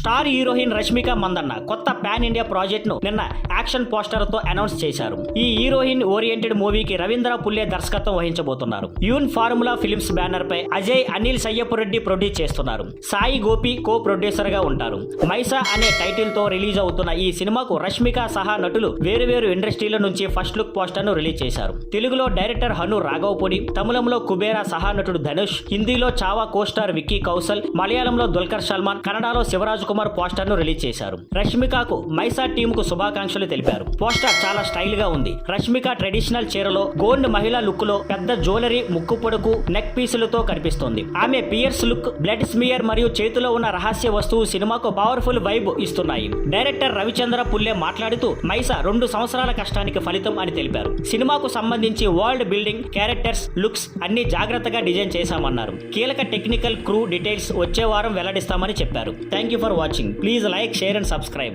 Star heroine Rashmika Mandanna కొత్త pan India project ను నిన్న యాక్షన్ పోస్టర్ తో అనౌన్స్ చేశారు. ఈ హీరోయిన్ ఓరియంటెడ్ మూవీకి రవీంద్ర పుల్లే దర్శకత్వం వహించబోతున్నారు. యూన్ ఫార్ములా ఫిల్మ్స్ బ్యానర్ పై అజయ్ అనిల్ సయ్యపురెడ్డి ప్రొడ్యూస్ చేస్తున్నారు. సాయి గోపి కో ప్రొడ్యూసర్ గా ఉంటారు. మైసా అనే టైటిల్ తో రిలీజ్ అవుతున్న ఈ సినిమాకు రష్మిక సహా నటులు వేరువేరు ఇండస్ట్రీల నుంచి ఫస్ట్ లుక్ పోస్టర్ ను రిలీజ్ చేశారు. తెలుగులో డైరెక్టర్ హను రాఘవపూడి, తమిళంలో కుబేరా సహా నటుడు ధనుష్, హిందీలో చావా కో స్టార్ విక్కీ కౌశల్, మలయాళంలో దుల్కర్ సల్మాన్, కన్నడలో శివరాజ్ కుమార్ పోస్టర్ ను రిలీజ్ చేశారు. రష్మికకు మైసా టీమ్ కు శుభాకాంక్షలు తెలిపారు. పోస్టర్ చాలా స్టైల్ గా ఉంది. రష్మిక ట్రెడిషనల్ చీరలో గోల్డ్ మహిళా లుక్ లో పెద్ద జ్యువెలరీ, ముక్కు పొడుకు, నెక్ పీసులతో కనిపిస్తోంది. ఆమె పియర్స్ లుక్, బ్లడ్ స్మియర్ మరియు చేతిలో ఉన్న రహస్య వస్తువు సినిమాకు పవర్ఫుల్ వైబ్ ఇస్తున్నాయి. డైరెక్టర్ రవిచంద్ర పుల్లే మాట్లాడుతూ మైసా 2 సంవత్సరాల కష్టానికి ఫలితం అని తెలిపారు. సినిమాకు సంబంధించి వరల్డ్ బిల్డింగ్, క్యారెక్టర్స్, లుక్స్ అన్ని జాగ్రత్తగా డిజైన్ చేశామన్నారు. కీలక టెక్నికల్ క్రూ డీటెయిల్స్ వచ్చే వారం వెల్లడిస్తామని చెప్పారు. Thank you for watching. Please like, share and subscribe.